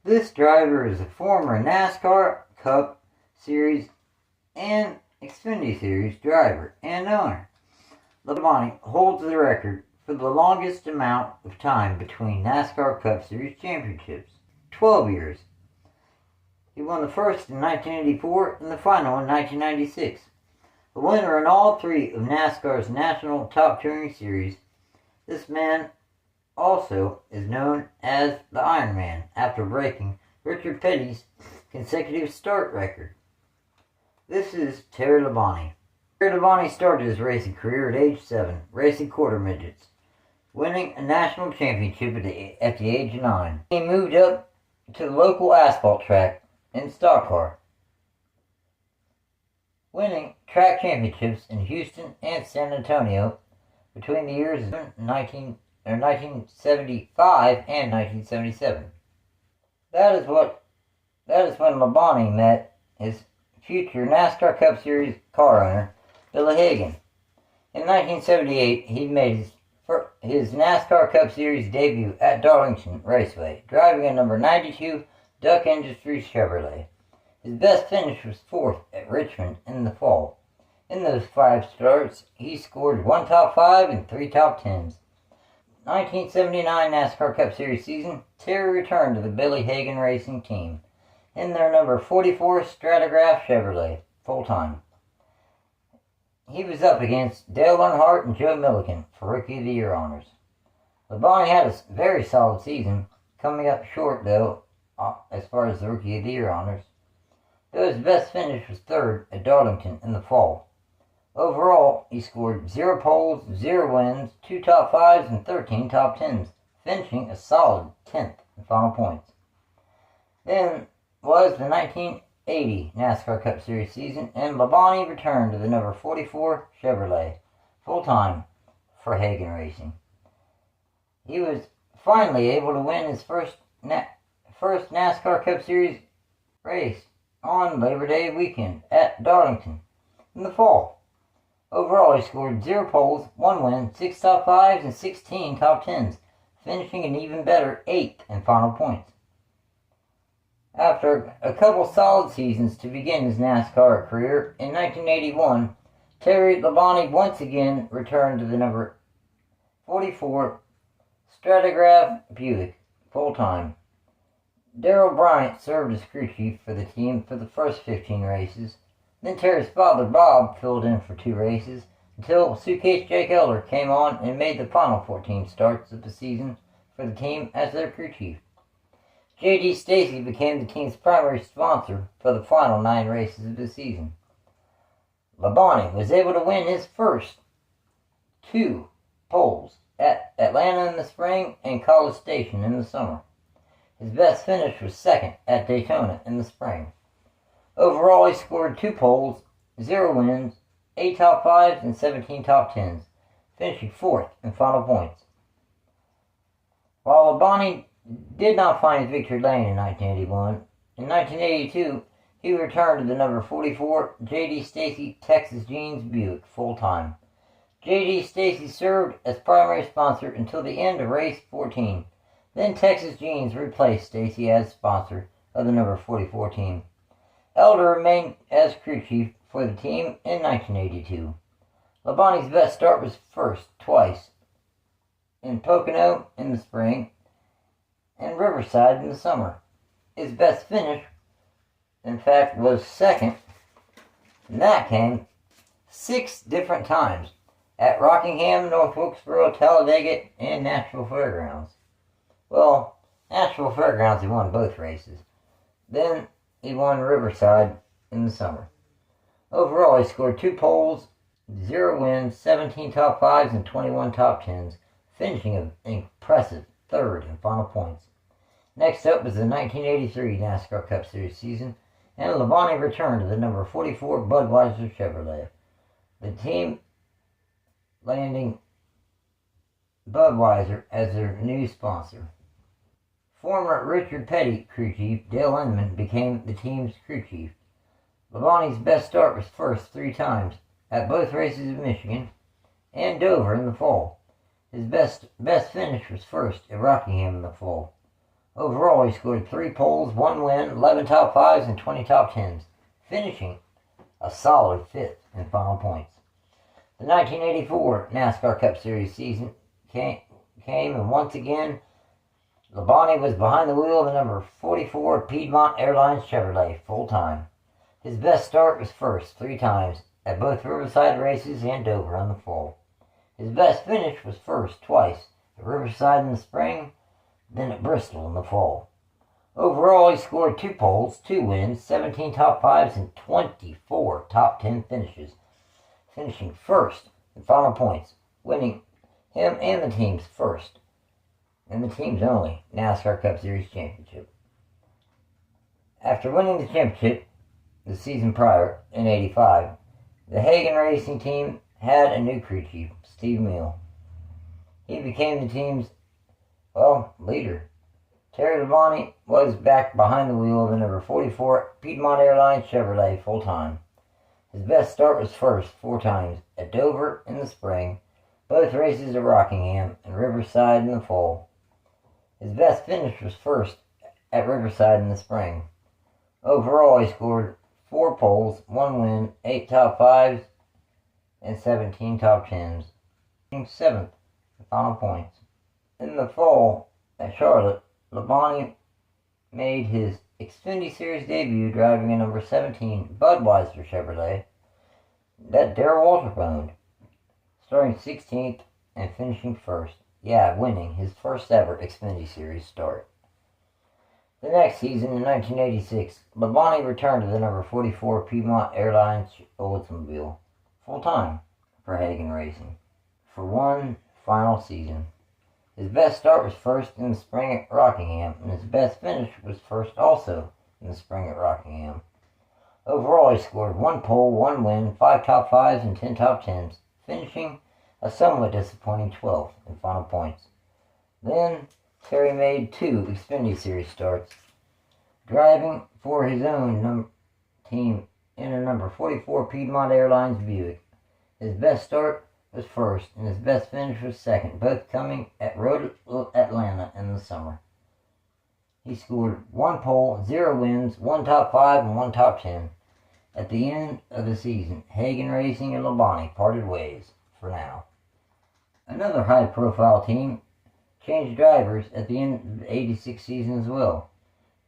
This driver is a former NASCAR Cup Series and Xfinity Series driver and owner. Labonte holds the record for the longest amount of time between NASCAR Cup Series championships, 12 years. He won the first in 1984 and the final in 1996. The winner in all three of NASCAR's National Top Touring Series. This man also is known as the Iron Man after breaking Richard Petty's consecutive start record. This is Terry Labonte. Terry Labonte started his racing career at age 7, racing quarter midgets, winning a national championship at the age of 9. He moved up to the local asphalt track in stock car, winning track championships in Houston and San Antonio between the years of 1975 and 1977. That is when Labonte met his future NASCAR Cup Series car owner, Billy Hagen. In 1978, he made his NASCAR Cup Series debut at Darlington Raceway, driving a number 92 Duck Industries Chevrolet. His best finish was 4th at Richmond in the fall. In those 5 starts, he scored 1 top 5 and 3 top 10s. 1979 NASCAR Cup Series season, Terry returned to the Billy Hagan Racing team in their number 44 Stratagraph Chevrolet, full-time. He was up against Dale Earnhardt and Joe Milliken for Rookie of the Year honors. Labonte had a very solid season, coming up short, though, as far as the Rookie of the Year honors, though his best finish was 3rd at Darlington in the fall. Overall, he scored 0 poles, 0 wins, 2 top 5s, and 13 top 10s, finishing a solid 10th in final points. Then was the 1980 NASCAR Cup Series season, and Labonte returned to the number 44 Chevrolet, full-time for Hagan Racing. He was finally able to win his first NASCAR Cup Series race on Labor Day weekend at Darlington in the fall. Overall, he scored 0 poles, 1 win, 6 top 5s, and 16 top 10s, finishing an even better 8th in final points. After a couple solid seasons to begin his NASCAR career, in 1981, Terry Labonte once again returned to the number 44 Stratagraph Buick, full-time. Darrell Bryant served as crew chief for the team for the first 15 races. Then Terry's father, Bob, filled in for 2 races, until Suitcase Jake Elder came on and made the final 14 starts of the season for the team as their crew chief. J.D. Stacy became the team's primary sponsor for the final 9 races of the season. Labonte was able to win his first 2 poles at Atlanta in the spring and College Station in the summer. His best finish was 2nd at Daytona in the spring. Overall, he scored 2 poles, 0 wins, 8 top 5s, and 17 top 10s, finishing 4th in final points. While Labonte did not find his victory lane in 1981, in 1982, he returned to the number 44 J.D. Stacy Texas Jeans Buick full-time. J.D. Stacy served as primary sponsor until the end of race 14. Then Texas Jeans replaced Stacy as sponsor of the number 44 team. Elder remained as crew chief for the team in 1982. Labonte's best start was 1st twice, in Pocono in the spring and Riverside in the summer. His best finish, in fact, was 2nd, and that came 6 different times at Rockingham, North Wilkesboro, Talladega, and Nashville Fairgrounds. Well, Nashville Fairgrounds, he won both races. Then he won Riverside in the summer. Overall, he scored 2 poles, 0 wins, 17 top 5s, and 21 top 10s, finishing an impressive 3rd in final points. Next up was the 1983 NASCAR Cup Series season, and Labonte returned to the number 44 Budweiser Chevrolet. The team landing Budweiser as their new sponsor. Former Richard Petty crew chief Dale Inman became the team's crew chief. Labonte's best start was 1st 3 times at both races in Michigan and Dover in the fall. His best finish was 1st at Rockingham in the fall. Overall, he scored 3 poles, 1 win, 11 top 5s, and 20 top 10s, finishing a solid 5th in final points. The 1984 NASCAR Cup Series season came, and once again, Labonte was behind the wheel of the number 44 Piedmont Airlines Chevrolet full-time. His best start was first 3 times at both Riverside races and Dover in the fall. His best finish was first twice at Riverside in the spring, then at Bristol in the fall. Overall, he scored 2 poles, 2 wins, 17 top 5s, and 24 top 10 finishes, finishing first in final points, winning him and the team's first, and the team's only, NASCAR Cup Series championship. After winning the championship the season prior, in '85, the Hagan Racing team had a new crew chief, Steve Mill. He became the team's, leader. Terry Labonte was back behind the wheel of the number 44 Piedmont Airlines Chevrolet full-time. His best start was first 4 times at Dover in the spring, both races at Rockingham and Riverside in the fall. His best finish was first at Riverside in the spring. Overall, he scored 4 poles, 1 win, 8 top 5s, and 17 top 10s, finishing 7th in final points. In the fall at Charlotte, Labonte made his Xfinity Series debut driving a number 17 Budweiser Chevrolet that Darrell Waltrip owned, starting 16th and finishing first. Winning his first ever Xfinity Series start. The next season, in 1986, Labonte returned to the number 44 Piedmont Airlines Oldsmobile full-time for Hagan Racing for one final season. His best start was first in the spring at Rockingham, and his best finish was first also in the spring at Rockingham. Overall, he scored 1 pole, 1 win, 5 top 5s, and 10 top 10s, finishing a somewhat disappointing 12th in final points. Then, Terry made 2 Xfinity Series starts, driving for his own team in a number 44 Piedmont Airlines Buick. His best start was first, and his best finish was second, both coming at Road Atlanta in the summer. He scored 1 pole, 0 wins, 1 top 5, and 1 top 10. At the end of the season, Hagan Racing and Labonte parted ways for now. Another high-profile team changed drivers at the end of the '86 season as well.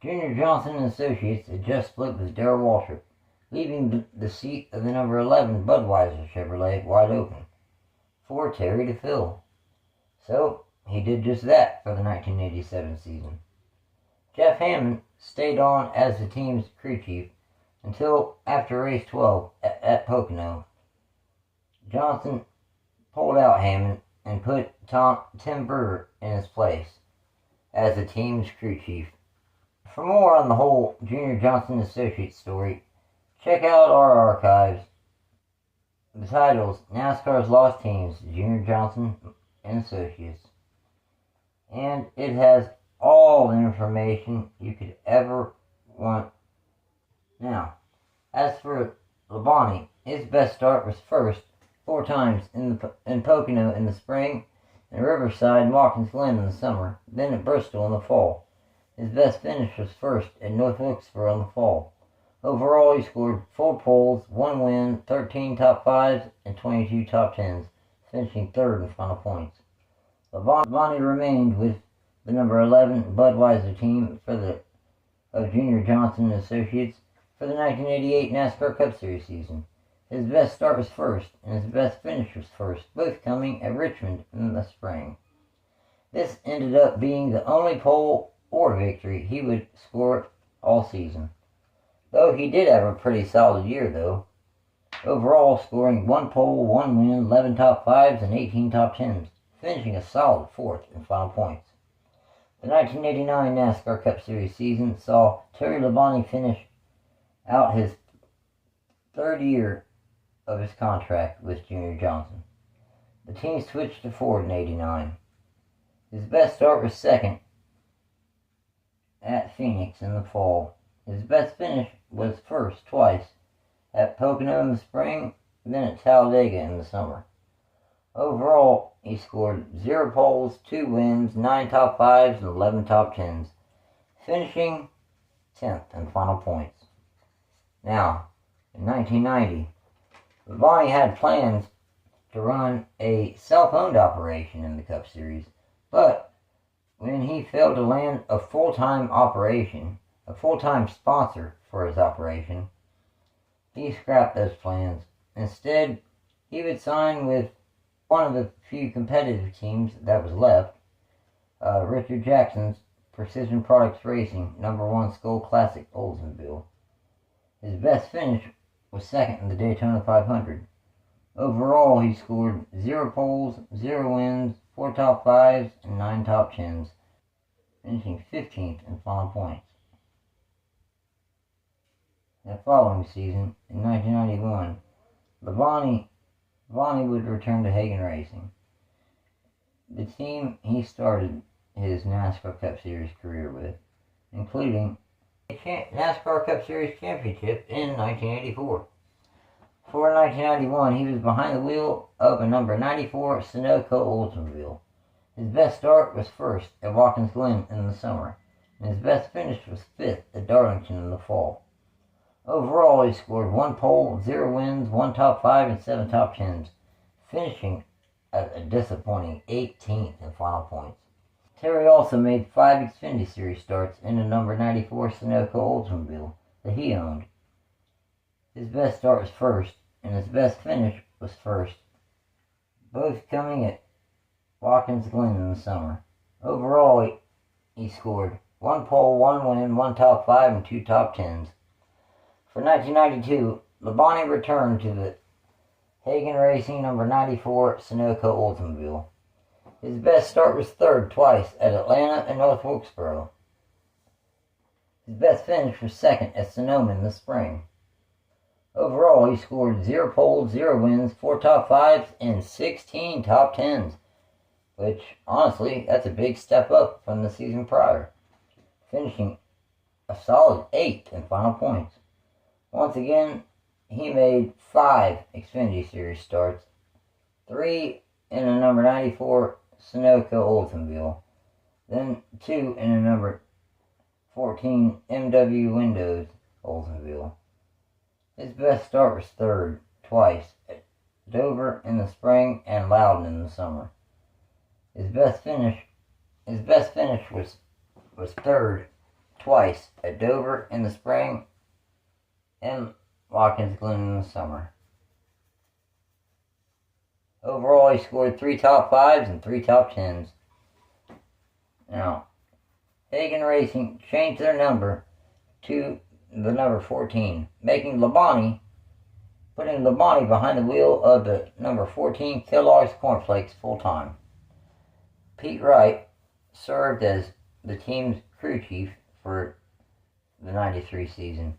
Juniorjohnson and Associates had just split with Darrell Waltrip, leaving the seat of the number 11 Budweiser Chevrolet wide open for Terry to fill. So, he did just that for the 1987 season. Jeff Hammond stayed on as the team's crew chief until after race 12 at Pocono. Johnson pulled out Hammond and put Tim Brewer in his place as the team's crew chief. For more on the whole Juniorjohnson Associates story, check out our archives. The titles, NASCAR's Lost Teams, Juniorjohnson and Associates. And it has all the information you could ever want. Now, as for Labonte, his best start was first 4 times in Pocono in the spring, and Riverside and Watkins Glen in the summer, then at Bristol in the fall. His best finish was first at North Wilkesboro in the fall. Overall, he scored 4 poles, 1 win, 13 top 5s, and 22 top 10s, finishing 3rd in final points. Labonte remained with the number 11 Budweiser team of Juniorjohnson Associates for the 1988 NASCAR Cup Series season. His best start was first, and his best finish was first, both coming at Richmond in the spring. This ended up being the only pole or victory he would score all season. Though he did have a pretty solid year, though. Overall, scoring 1 pole, 1 win, 11 top 5s, and 18 top 10s, finishing a solid 4th in final points. The 1989 NASCAR Cup Series season saw Terry Labonte finish out his 3rd year of his contract with Juniorjohnson. The team switched to Ford in '89. His best start was second at Phoenix in the fall. His best finish was first twice at Pocono in the spring, then at Talladega in the summer. Overall, he scored 0 poles, 2 wins, 9 top 5s, and 11 top 10s, finishing 10th in final points. Now, in 1990, Labonte had plans to run a self-owned operation in the Cup Series, but when he failed to land a full-time sponsor for his operation, he scrapped those plans. Instead, he would sign with one of the few competitive teams that was left, Richard Jackson's Precision Products Racing #1 Skull Classic Oldsmobile. His best finish was second in the Daytona 500. Overall, he scored 0 poles, 0 wins, 4 top 5s, and 9 top 10s, finishing 15th in final points. The following season, in 1991, Labonte would return to Hagan Racing, the team he started his NASCAR Cup Series career with, including a NASCAR Cup Series championship in 1984. For 1991, he was behind the wheel of a number 94 Sunoco Oldsmobile. His best start was first at Watkins Glen in the summer, and his best finish was 5th at Darlington in the fall. Overall, he scored 1 pole, 0 wins, 1 top 5, and 7 top 10s, finishing at a disappointing 18th in final points. Terry also made 5 Xfinity Series starts in the number 94 Sunoco Oldsmobile that he owned. His best start was first, and his best finish was first, both coming at Watkins Glen in the summer. Overall, he scored 1 pole, 1 win, 1 top 5, and 2 top 10s. For 1992, Labonte returned to the Hagan Racing number 94 Sunoco Oldsmobile. His best start was third twice at Atlanta and North Wilkesboro. His best finish was second at Sonoma in the spring. Overall, he scored 0 poles, 0 wins, 4 top 5s, and 16 top 10s, which, honestly, that's a big step up from the season prior, finishing a solid 8th in final points. Once again, he made 5 Xfinity Series starts, 3 in a number 94 Sunoco Oldsmobile, then 2 in a number 14 MW Windows Oldsmobile. His best start was third twice at Dover in the spring and Loudon in the summer. His best finish was third twice at Dover in the spring and Watkins Glen in the summer. Overall, he scored 3 top 5s and 3 top 10s. Now, Hagan Racing changed their number to the number 14, putting Labonte behind the wheel of the number 14 Kellogg's Cornflakes full-time. Pete Wright served as the team's crew chief for the 93 season.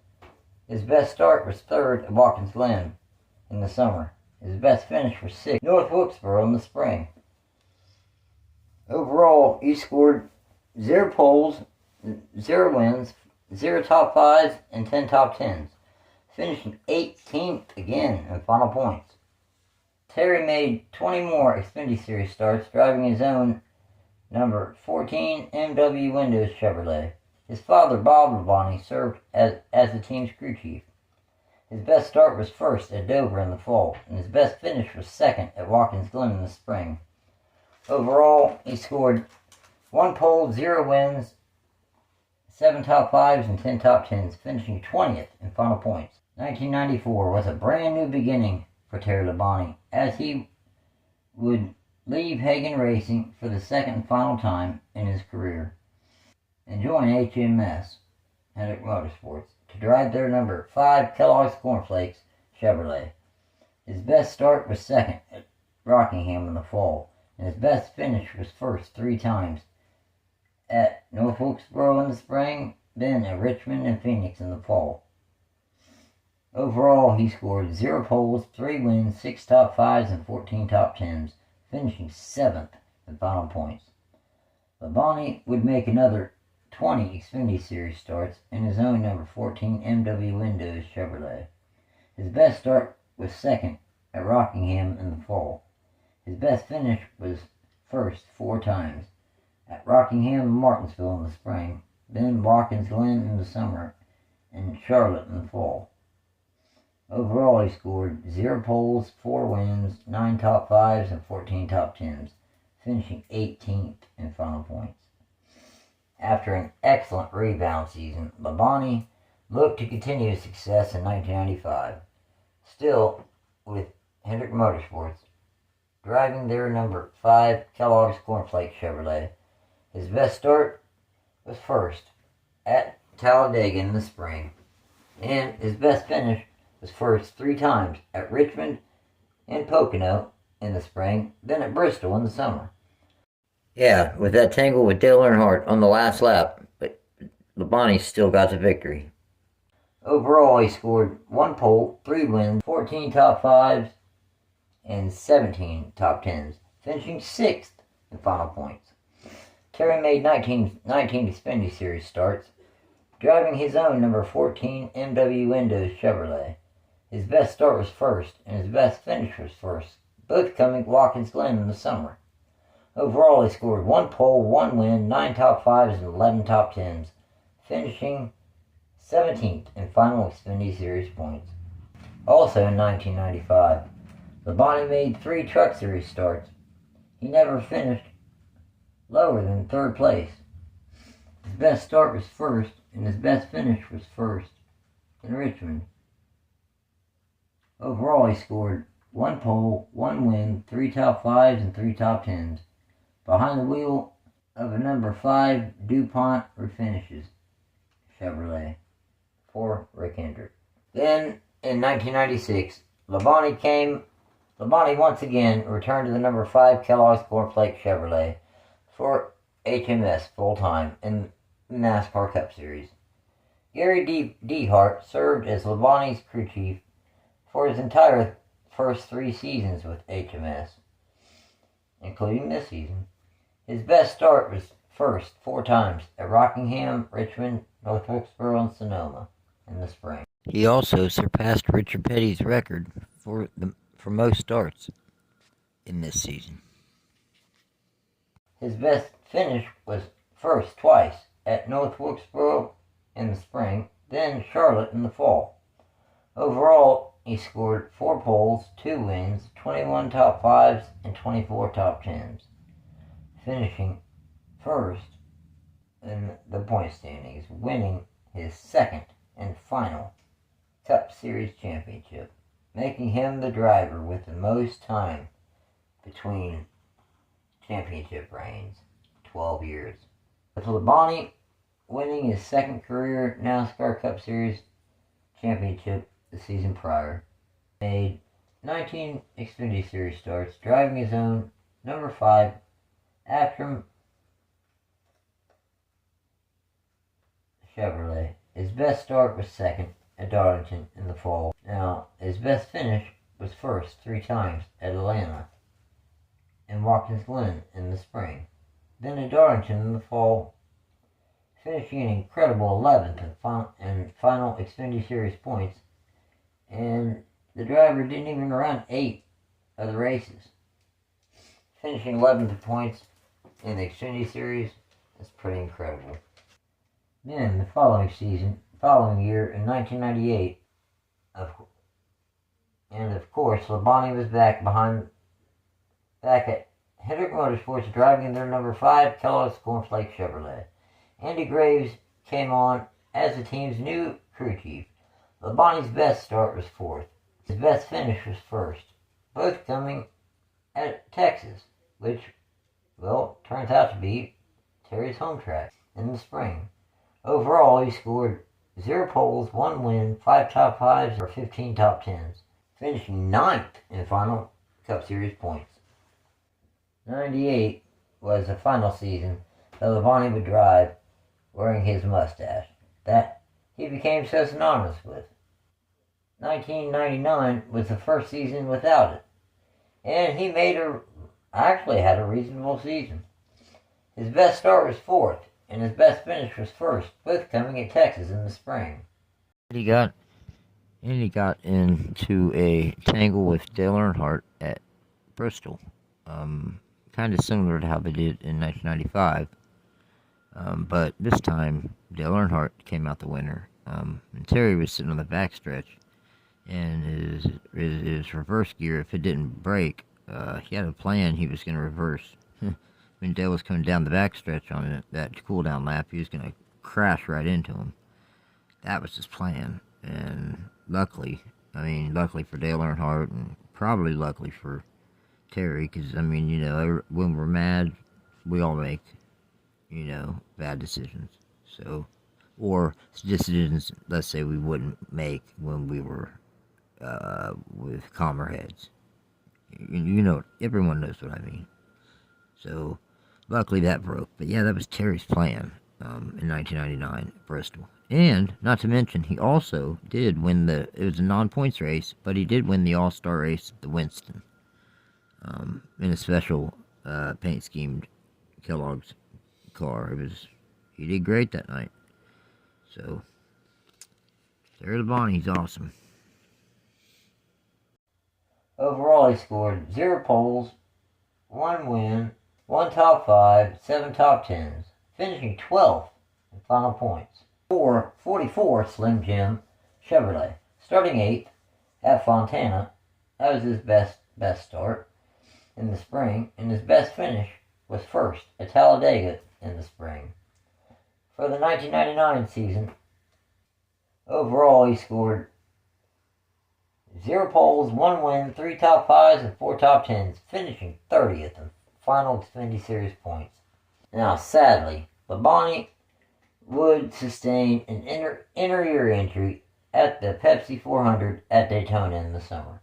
His best start was third at Watkins Glen in the summer. His best finish was 6th at North Wilkesboro in the spring. Overall, he scored 0 poles, 0 wins, 0 top 5s, and 10 top 10s, finishing 18th again in final points. Terry made 20 more Xfinity Series starts, driving his own number 14 MW Windows Chevrolet. His father, Bob Labonte, served as the team's crew chief. His best start was first at Dover in the fall, and his best finish was second at Watkins Glen in the spring. Overall, he scored 1 pole, 0 wins, 7 top 5s, and 10 top 10s, finishing 20th in final points. 1994 was a brand new beginning for Terry Labonte, as he would leave Hagan Racing for the second and final time in his career and join HMS, Hendrick Motorsports, to drive their number 5 Kellogg's Cornflakes Chevrolet. His best start was second at Rockingham in the fall, and his best finish was first 3 times at North Wilkesboro in the spring, then at Richmond and Phoenix in the fall. Overall, he scored 0 poles, 3 wins, 6 top 5s, and 14 top 10s, finishing 7th in final points. Labonte would make another 20 Xfinity Series starts in his own number 14 MW Windows Chevrolet. His best start was second at Rockingham in the fall. His best finish was first 4 times at Rockingham and Martinsville in the spring, then Watkins Glen in the summer, and Charlotte in the fall. Overall, he scored 0 poles, 4 wins, 9 top 5s, and 14 top 10s, finishing 18th in final points. After an excellent rebound season, Labonte looked to continue his success in 1995, still with Hendrick Motorsports, driving their number 5 Kellogg's Cornflake Chevrolet. His best start was first at Talladega in the spring, and his best finish was first 3 times at Richmond and Pocono in the spring, then at Bristol in the summer. Yeah, with that tangle with Dale Earnhardt on the last lap, but Labonte still got the victory. Overall, he scored 1 pole, 3 wins, 14 top 5s, and 17 top 10s, finishing 6th in final points. Terry made 19 Xfinity Series starts, driving his own number 14 MW Windows Chevrolet. His best start was first, and his best finish was first, both coming at Watkins Glen in the summer. Overall, he scored 1 pole, 1 win, 9 top 5s, and 11 top 10s, finishing 17th in final Xfinity Series points. Also in 1995, Labonte made 3 Truck Series starts. He never finished lower than 3rd place. His best start was first, and his best finish was first in Richmond. Overall, he scored 1 pole, 1 win, 3 top 5s, and 3 top 10s, behind the wheel of a number 5 DuPont Refinishes Chevrolet for Rick Hendrick. Then, in 1996, Labonte once again returned to the number 5 Kellogg's Cornflake Chevrolet for HMS full-time in the NASCAR Cup Series. Gary DeHart served as Labonte's crew chief for his entire first 3 seasons with HMS, including this season. His best start was first 4 times at Rockingham, Richmond, North Wilkesboro, and Sonoma in the spring. He also surpassed Richard Petty's record for most starts in this season. His best finish was first twice at North Wilkesboro in the spring, then Charlotte in the fall. Overall, he scored 4 poles, 2 wins, 21 top 5s, and 24 top 10s, finishing first in the point standings, winning his 2nd and final Cup Series championship, making him the driver with the most time between championship reigns, 12 years. With Labonte winning his 2nd career NASCAR Cup Series championship the season prior, made 19 Xfinity Series starts, driving his own number 5 Actrum Chevrolet. His best start was 2nd at Darlington in the fall. Now, his best finish was first 3 times at Atlanta and Watkins Glen in the spring, then at Darlington in the fall, finishing an incredible 11th in final Xfinity Series points, and the driver didn't even run 8 of the races. Finishing 11th in points in the Xfinity Series is pretty incredible. Then the following year in 1998, of course, Labonte was back at Hendrick Motorsports, driving their number 5 Kellogg's Cornflake Chevrolet. Andy Graves came on as the team's new crew chief. Labonte's best start was 4th. His best finish was 1st, both coming at Texas, which, well, turns out to be Terry's home track in the spring. Overall, he scored 0 poles, 1 win, 5 top 5s, or 15 top 10s, finishing 9th in final Cup Series points. 98 was the final season that Labonte would drive wearing his mustache that he became so synonymous with. 1999 was the first season without it, and he actually had a reasonable season. His best start was 4th, and his best finish was 1st, both coming at Texas in the spring. He got into a tangle with Dale Earnhardt at Bristol, kind of similar to how they did in 1995. But this time, Dale Earnhardt came out the winner. And Terry was sitting on the backstretch, and his reverse gear, if it didn't break, he had a plan. He was going to reverse. When Dale was coming down the backstretch on that cool-down lap, he was going to crash right into him. That was his plan. And luckily for Dale Earnhardt, and probably luckily for Terry, because, when we're mad, we all make, bad decisions. So, or decisions, let's say, we wouldn't make when we were with calmer heads. Everyone knows what I mean. So, luckily that broke. But yeah, that was Terry's plan in 1999 at Bristol. And, not to mention, he also did win it was a non-points race, but he did win the All-Star race at the Winston in a special paint-schemed Kellogg's car. He did great that night. So, there's Labonte. He's awesome. Overall, he scored 0 poles, 1 win, 1 top 5, 7 top 10s, finishing 12th in final points. 44 Slim Jim Chevrolet, starting 8th at Fontana. That was his best start in the spring, and his best finish was 1st at Talladega in the spring. For the 1999 season, overall he scored 0 poles, 1 win, 3 top 5s, and 4 top 10s, finishing 30th in final Xfinity Series points. Now, sadly, Labonte would sustain an inner ear injury at the Pepsi 400 at Daytona in the summer,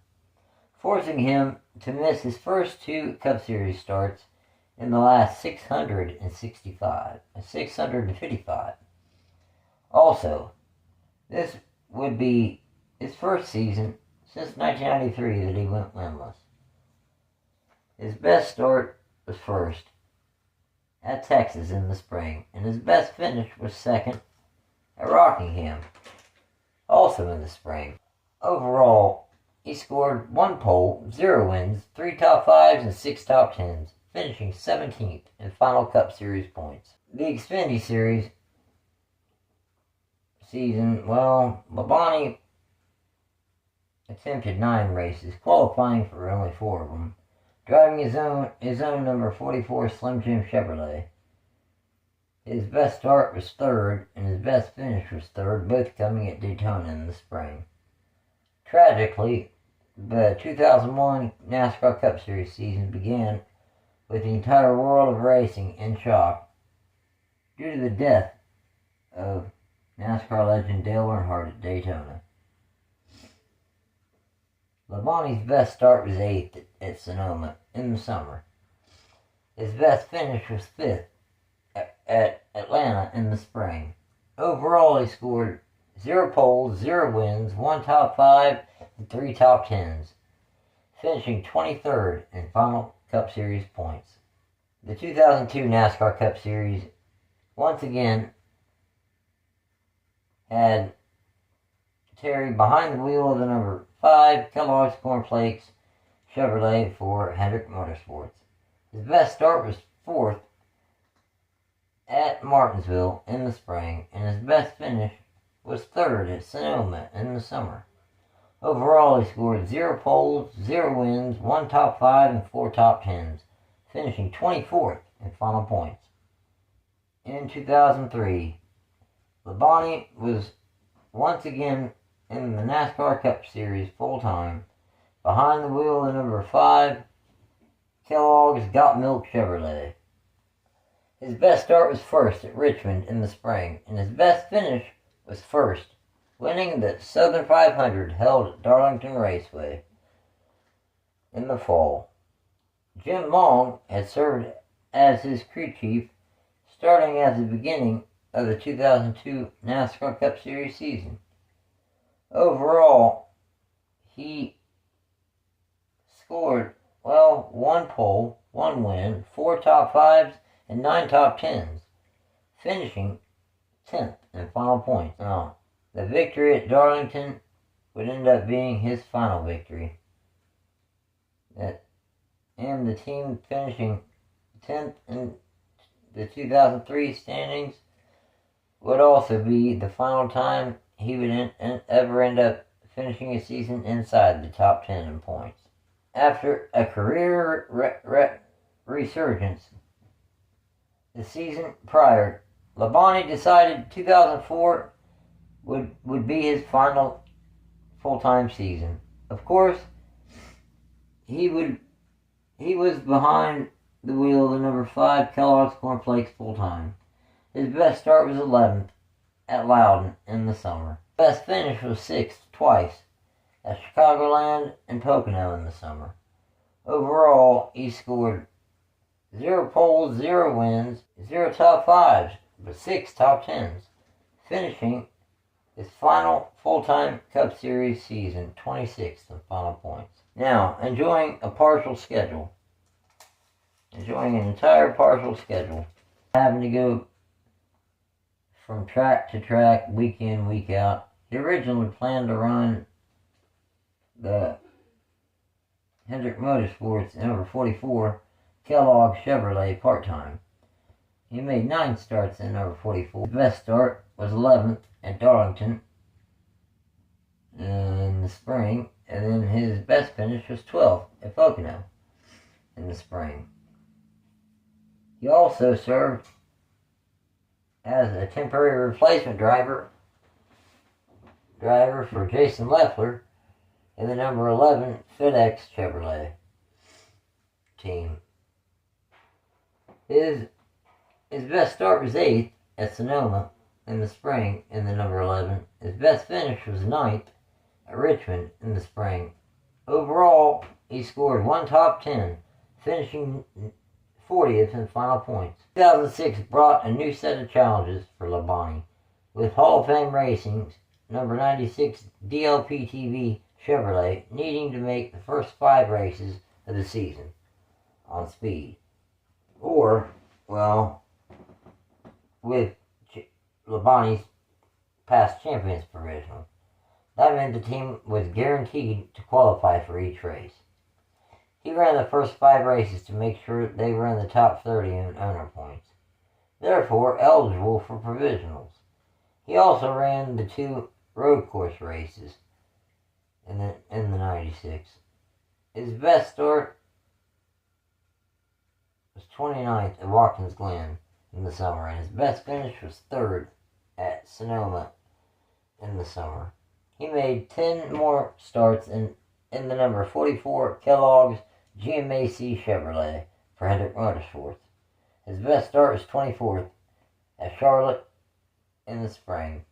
forcing him to miss his first 2 Cup Series starts in the last 655. Also, this would be his first season since 1993 that he went winless. His best start was 1st at Texas in the spring, and his best finish was 2nd at Rockingham, also in the spring. Overall, he scored 1 pole, 0 wins, 3 top 5s, and 6 top 10s, finishing 17th in final Cup Series points. The Xfinity Series season, Labonte attempted 9 races, qualifying for only 4 of them, driving his own number 44 Slim Jim Chevrolet. His best start was 3rd, and his best finish was 3rd, both coming at Daytona in the spring. Tragically, the 2001 NASCAR Cup Series season began with the entire world of racing in shock due to the death of NASCAR legend Dale Earnhardt at Daytona. Labonte's best start was 8th at Sonoma in the summer. His best finish was 5th at Atlanta in the spring. Overall, he scored 0 poles, 0 wins, 1 top 5, and 3 top 10s, finishing 23rd in final Cup Series points. The 2002 NASCAR Cup Series once again had Terry behind the wheel of the number 5 Kellogg's Corn Flakes Chevrolet for Hendrick Motorsports. His best start was 4th at Martinsville in the spring, and his best finish was 3rd at Sonoma in the summer. Overall, he scored 0 poles, 0 wins, 1 top 5, and 4 top 10s, finishing 24th in final points. In 2003, Labonte was once again in the NASCAR Cup Series full-time, behind the wheel of the number 5 Kellogg's Got Milk Chevrolet. His best start was 1st at Richmond in the spring, and his best finish was 1st, winning the Southern 500 held at Darlington Raceway in the fall. Jim Long had served as his crew chief starting at the beginning of the 2002 NASCAR Cup Series season. Overall, he scored, 1 pole, 1 win, 4 top 5s, and 9 top 10s, finishing 10th in final points. Now, the victory at Darlington would end up being his final victory, and the team finishing 10th in the 2003 standings would also be the final time he would ever end up finishing a season inside the top 10 in points. After a career resurgence the season prior, Labonte decided 2004 would be his final full-time season. Of course, he was behind the wheel of the number 5 Kellogg's Cornflakes full-time. His best start was 11th at Loudon in the summer. Best finish was 6th twice at Chicagoland and Pocono in the summer. Overall, he scored 0 poles, 0 wins, 0 top 5s, but 6 top 10s, finishing his final full-time Cup Series season 26th in final points. Now, enjoying an entire partial schedule, having to go from track to track, week in, week out. He originally planned to run the Hendrick Motorsports number 44 Kellogg Chevrolet part-time. He made 9 starts in number 44. His best start was 11th at Darlington in the spring, and then his best finish was 12th at Pocono in the spring. He also served as a temporary replacement driver for Jason Leffler in the number 11 FedEx Chevrolet team. His best start was 8th at Sonoma in the spring in the number 11. His best finish was 9th at Richmond in the spring. Overall, he scored 1 top 10, finishing 40th in final points. 2006 brought a new set of challenges for Labonte, with Hall of Fame Racing's number 96 DLP TV Chevrolet needing to make the first 5 races of the season on speed. Or, well, with Labonte's past champions provisional. That meant the team was guaranteed to qualify for each race. He ran the first 5 races to make sure they were in the top 30 in owner points, therefore eligible for provisionals. He also ran the 2 road course races in the 96. His best start was 29th at Watkins Glen in the summer, and his best finish was 3rd at Sonoma in the summer. He made 10 more starts in the number 44 Kellogg's GMAC Chevrolet for Hendrick Motorsports. His best start was 24th at Charlotte in the spring,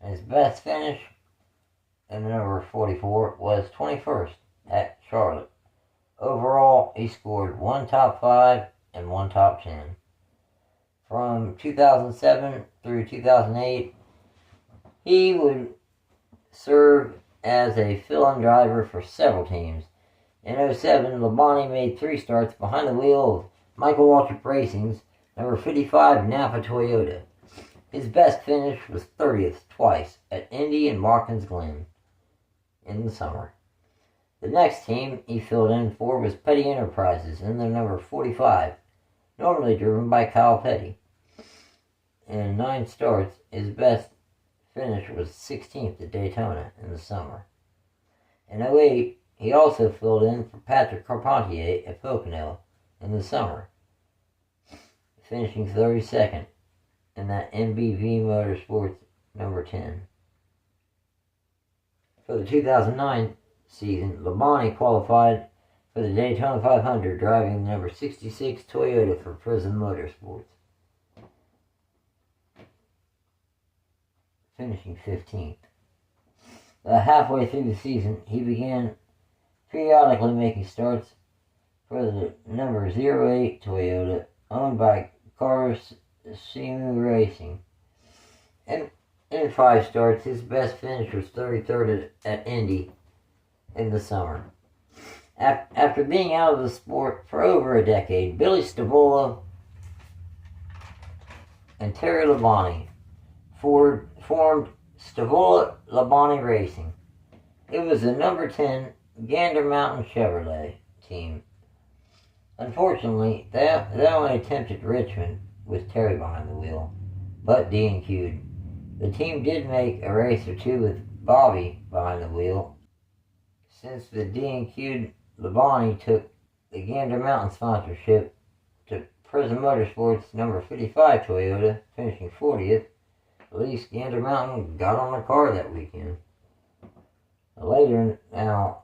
and his best finish in the number 44 was 21st at Charlotte. Overall, he scored 1 top 5 and 1 top 10. From 2007 through 2008, he would serve as a fill-in driver for several teams. In 2007, Labonte made 3 starts behind the wheel of Michael Waltrip Racing's number 55 Napa Toyota. His best finish was 30th twice at Indy and Watkins Glen in the summer. The next team he filled in for was Petty Enterprises in the number 45, normally driven by Kyle Petty. In 9 starts, his best finish was 16th at Daytona in the summer. In 2008, he also filled in for Patrick Carpentier at Pocono in the summer, finishing 32nd in that MBV Motorsports number 10. For the 2009 season, Labonte qualified for the Daytona 500 driving the number 66 Toyota for Prism Motorsports, finishing 15th. Halfway through the season, he began periodically making starts for the number 08 Toyota owned by Nascarcupseries Racing. And in 5 starts, his best finish was 33rd at Indy in the summer. After being out of the sport for over a decade, Billy Stavola and Terry Labonte formed Stavola Labonte Racing. It was a number 10 Gander Mountain Chevrolet team. Unfortunately, they only attempted Richmond with Terry behind the wheel, but DNQ'd. The team did make a race or two with Bobby behind the wheel. Since the DNQ'd, Labonte took the Gander Mountain sponsorship to Prism Motorsports number 55 Toyota, finishing 40th. At least Gander Mountain got on the car that weekend. Later, now,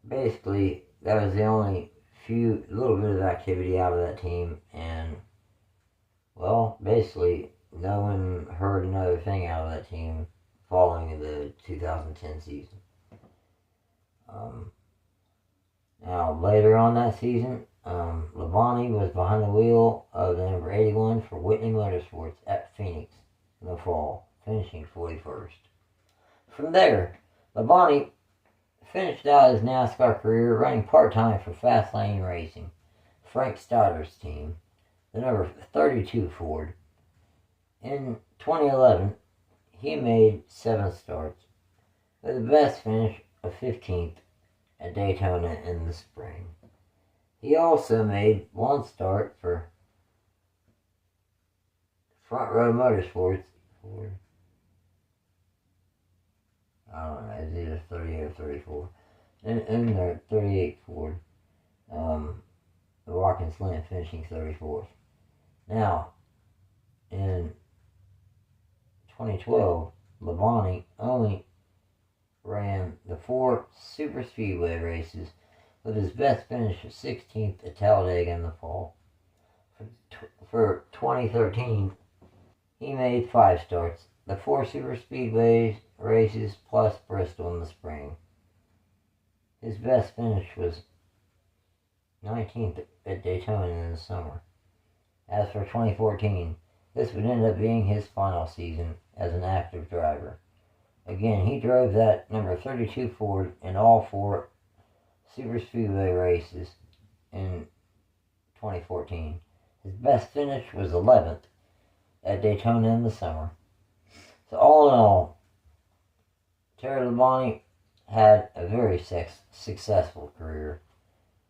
basically, that was the only little bit of activity out of that team, and, well, basically, no one heard another thing out of that team following the 2010 season. Now, later on that season, Labonte was behind the wheel of the number 81 for Whitney Motorsports at Phoenix in the fall, finishing 41st. From there, Labonte finished out his NASCAR career running part-time for Fastlane Racing, Frank Stoddard's team, the number 32 Ford. In 2011, he made 7 starts, with the best finish of 15th at Daytona in the spring. He also made 1 start for Front Row Motorsports for, I don't know, it's either 38 or 34. In their 38 Ford, the Watkins Glen finishing 34th. Now, in 2012, Labonte only ran the 4 super speedway races, with his best finish of 16th at Talladega in the fall. For 2013, he made 5 starts, the 4 super speedway races plus Bristol in the spring. His best finish was 19th at Daytona in the summer. As for 2014, this would end up being his final season as an active driver. Again, he drove that number 32 Ford in all 4 super speedway races in 2014. His best finish was 11th at Daytona in the summer. So all in all, Terry Labonte had a very successful career.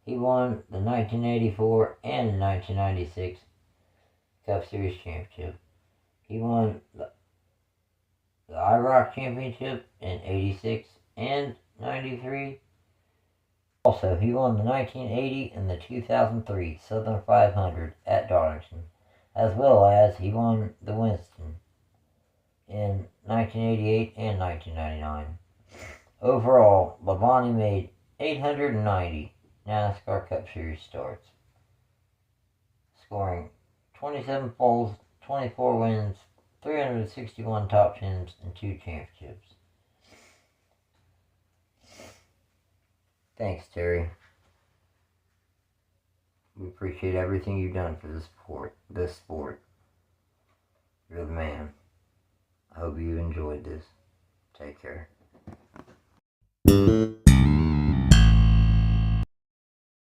He won the 1984 and 1996 Cup Series championship. He won the IROC championship in 86 and 93. Also, he won the 1980 and the 2003 Southern 500 at Darlington, as well as he won the Winston in 1988 and 1999. Overall, Labonte made 890 NASCAR Cup Series starts, scoring 27 poles, 24 wins, 361 top 10s, and 2 championships. Thanks, Terry. We appreciate everything you've done for this sport. You're the man. I hope you enjoyed this. Take care.